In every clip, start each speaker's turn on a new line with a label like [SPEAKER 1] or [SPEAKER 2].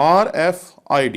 [SPEAKER 1] RFID,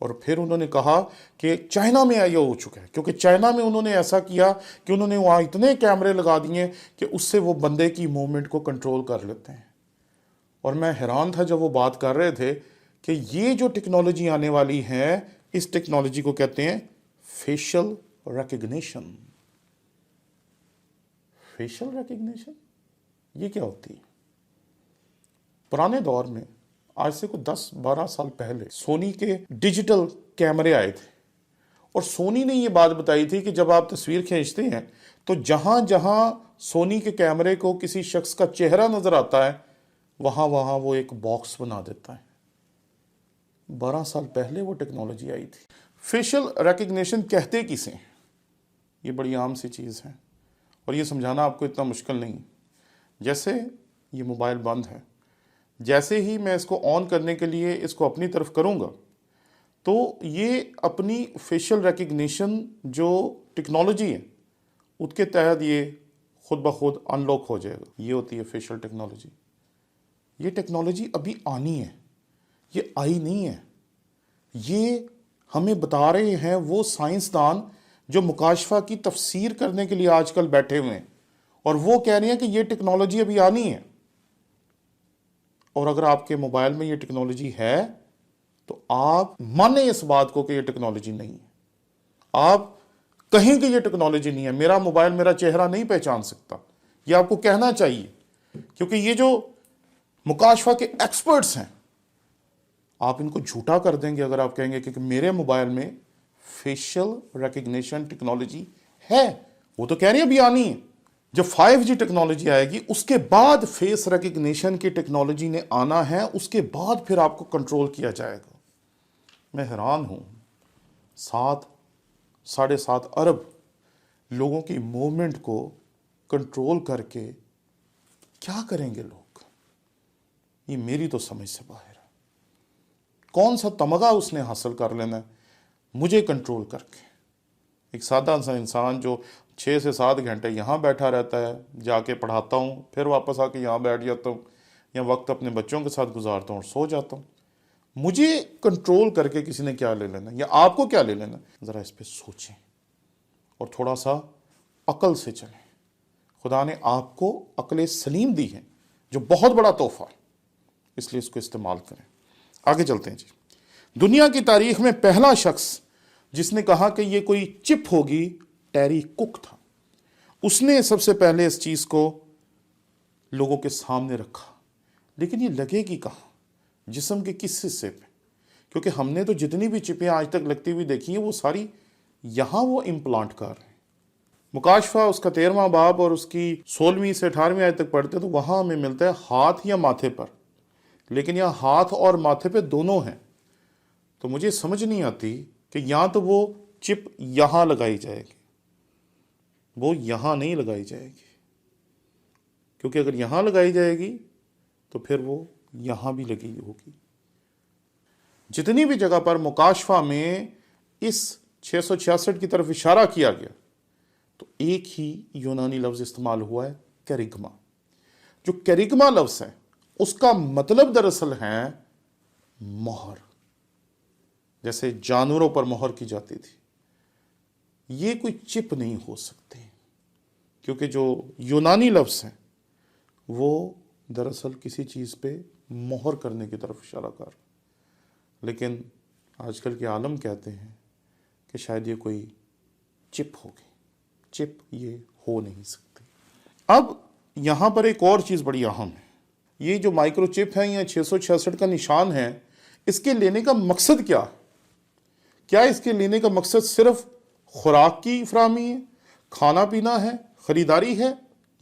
[SPEAKER 1] اور پھر انہوں نے کہا کہ چائنا میں یہ ہو چکا ہے، کیونکہ چائنا میں انہوں نے ایسا کیا کہ انہوں نے وہاں اتنے کیمرے لگا دیے کہ اس سے وہ بندے کی موومنٹ کو کنٹرول کر لیتے ہیں۔ اور میں حیران تھا جب وہ بات کر رہے تھے کہ یہ جو ٹیکنالوجی آنے والی ہے، اس ٹیکنالوجی کو کہتے ہیں فیشل ریکگنیشن۔ فیشل ریکگنیشن یہ کیا ہوتی ہے؟ پرانے دور میں، آج سے کوئی 10-12 سال پہلے، سونی کے ڈیجیٹل کیمرے آئے تھے، اور سونی نے یہ بات بتائی تھی کہ جب آپ تصویر کھینچتے ہیں تو جہاں جہاں سونی کے کیمرے کو کسی شخص کا چہرہ نظر آتا ہے وہاں وہاں وہ ایک باکس بنا دیتا ہے۔ 12 سال پہلے وہ ٹیکنالوجی آئی تھی۔ فیشل ریکگنیشن کہتے کسے ہیں؟ یہ بڑی عام سی چیز ہے اور یہ سمجھانا آپ کو اتنا مشکل نہیں۔ جیسے یہ موبائل بند ہے، جیسے ہی میں اس کو آن کرنے کے لیے اس کو اپنی طرف کروں گا تو یہ اپنی فیشل ریکگنیشن جو ٹیکنالوجی ہے اس کے تحت یہ خود بخود ان لاک ہو جائے گا۔ یہ ہوتی ہے فیشل ٹیکنالوجی۔ یہ ٹیکنالوجی ابھی آنی ہے، یہ آئی نہیں ہے۔ یہ ہمیں بتا رہے ہیں وہ سائنسدان جو مکاشفہ کی تفسیر کرنے کے لیے آج کل بیٹھے ہوئے ہیں، اور وہ کہہ رہے ہیں کہ یہ ٹیکنالوجی ابھی آنی ہے۔ اور اگر آپ کے موبائل میں یہ ٹیکنالوجی ہے تو آپ مانیں اس بات کو کہ یہ ٹیکنالوجی نہیں ہے۔ آپ کہیں کہ یہ ٹیکنالوجی نہیں ہے، میرا موبائل میرا چہرہ نہیں پہچان سکتا، یہ آپ کو کہنا چاہیے، کیونکہ یہ جو مکاشفہ کے ایکسپرٹس ہیں آپ ان کو جھوٹا کر دیں گے اگر آپ کہیں گے کہ میرے موبائل میں فیشل ریکگنیشن ٹیکنالوجی ہے۔ وہ تو کہہ رہے ہیں ابھی آنی ہے۔ جب 5G ٹیکنالوجی آئے گی اس کے بعد فیس ریکگنیشن کی ٹیکنالوجی نے آنا ہے، اس کے بعد پھر آپ کو کنٹرول کیا جائے گا۔ میں حیران ہوں، 7.5 ارب لوگوں کی موومنٹ کو کنٹرول کر کے کیا کریں گے لوگ؟ یہ میری تو سمجھ سے باہر ہے۔ کون سا تمغہ اس نے حاصل کر لینا ہے مجھے کنٹرول کر کے؟ ایک سادہ سا انسان جو 6 سے 7 گھنٹے یہاں بیٹھا رہتا ہے، جا کے پڑھاتا ہوں، پھر واپس آ کے یہاں بیٹھ جاتا ہوں، یا وقت اپنے بچوں کے ساتھ گزارتا ہوں اور سو جاتا ہوں، مجھے کنٹرول کر کے کسی نے کیا لے لینا، یا آپ کو کیا لے لینا؟ ذرا اس پہ سوچیں اور تھوڑا سا عقل سے چلیں۔ خدا نے آپ کو عقل سلیم دی ہے جو بہت بڑا تحفہ ہے، اس لیے اس کو استعمال کریں۔ آگے چلتے ہیں جی۔ دنیا کی تاریخ میں پہلا شخص جس نے کہا کہ یہ کوئی چپ ہوگی ٹیری کک تھا۔ اس نے سب سے پہلے اس چیز کو لوگوں کے سامنے رکھا، لیکن یہ لگے گی کہاں؟ جسم کے کس حصے پہ؟ کیونکہ ہم نے تو جتنی بھی چپیں آج تک لگتی ہوئی دیکھی ہیں وہ ساری یہاں وہ امپلانٹ کر رہے ہیں۔ مکاشفہ اس کا 13واں باب اور اس کی 16ویں سے 18ویں آیت تک پڑھتے تو وہاں ہمیں ملتا ہے ہاتھ یا ماتھے پر، لیکن یہاں ہاتھ اور ماتھے پہ دونوں ہیں۔ تو مجھے سمجھ نہیں آتی کہ یا تو وہ چپ یہاں لگائی جائے گی، وہ یہاں نہیں لگائی جائے گی، کیونکہ اگر یہاں لگائی جائے گی تو پھر وہ یہاں بھی لگی ہوگی۔ جتنی بھی جگہ پر مکاشفہ میں اس 666 کی طرف اشارہ کیا گیا تو ایک ہی یونانی لفظ استعمال ہوا ہے، کیرگما۔ جو کیرگما لفظ ہے اس کا مطلب دراصل ہے مہر، جیسے جانوروں پر مہر کی جاتی تھی۔ یہ کوئی چپ نہیں ہو سکتے، کیونکہ جو یونانی لفظ ہے وہ دراصل کسی چیز پہ مہر کرنے کی طرف اشارہ کر، لیکن آج کل کے عالم کہتے ہیں کہ شاید یہ کوئی چپ ہوگی۔ چپ یہ ہو نہیں سکتی۔ اب یہاں پر ایک اور چیز بڑی اہم ہے، یہ جو مائکرو چپ ہے یا 666 کا نشان ہے، اس کے لینے کا مقصد کیا ہے؟ کیا اس کے لینے کا مقصد صرف خوراک کی فراہمی ہے، کھانا پینا ہے، خریداری ہے،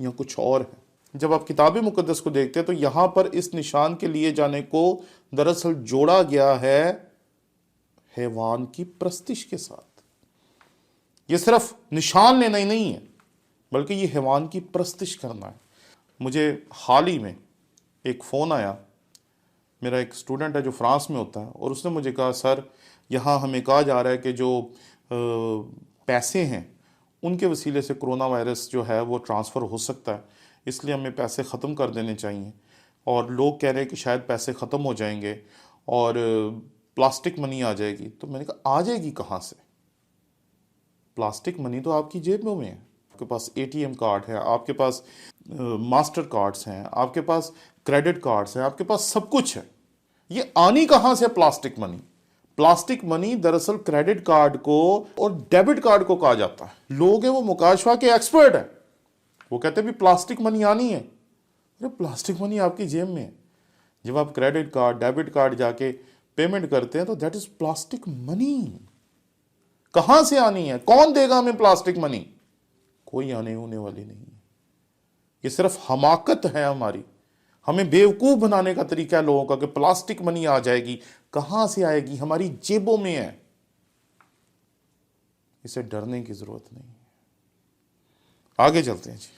[SPEAKER 1] یا کچھ اور ہے؟ جب آپ کتاب مقدس کو دیکھتے ہیں تو یہاں پر اس نشان کے لیے جانے کو دراصل جوڑا گیا ہے حیوان کی پرستش کے ساتھ۔ یہ صرف نشان لینا ہی نہیں ہے بلکہ یہ حیوان کی پرستش کرنا ہے۔ مجھے حال ہی میں ایک فون آیا، میرا ایک اسٹوڈنٹ ہے جو فرانس میں ہوتا ہے، اور اس نے مجھے کہا سر یہاں ہمیں کہا جا رہا ہے کہ جو پیسے ہیں ان کے وسیلے سے کرونا وائرس جو ہے وہ ٹرانسفر ہو سکتا ہے، اس لیے ہمیں پیسے ختم کر دینے چاہیے، اور لوگ کہہ رہے ہیں کہ شاید پیسے ختم ہو جائیں گے اور پلاسٹک منی آ جائے گی. تو میں نے کہا آ جائے گی کہاں سے؟ پلاسٹک منی تو آپ کی جیبوں میں ہے. آپ کے پاس اے ٹی ایم کارڈ ہے, آپ کے پاس ماسٹر کارڈز ہیں, آپ کے پاس کریڈٹ کارڈز ہیں, آپ کے پاس سب کچھ ہے. یہ آنی کہاں سے پلاسٹک منی؟ پلاسٹک منی دراصل کریڈٹ کارڈ کو اور ڈیبٹ کارڈ کو کہا جاتا ہے. لوگ ہیں وہ مکاشفہ کے ایکسپرٹ ہیں, وہ کہتے ہیں بھی پلاسٹک منی آنی ہے. ارے پلاسٹک منی آپ کی جیب میں ہے. جب آپ کریڈٹ کارڈ ڈیبٹ کارڈ جا کے پیمنٹ کرتے ہیں تو دیٹ از پلاسٹک منی. کہاں سے آنی ہے؟ کون دے گا ہمیں پلاسٹک منی؟ کوئی آنے ہونے والی نہیں ہے. یہ صرف حماقت ہے ہماری, ہمیں بیوقوف بنانے کا طریقہ ہے لوگوں کا کہ پلاسٹک منی آ جائے گی. کہاں سے آئے گی؟ ہماری جیبوں میں ہے. اسے ڈرنے کی ضرورت نہیں ہے. آگے چلتے ہیں جی.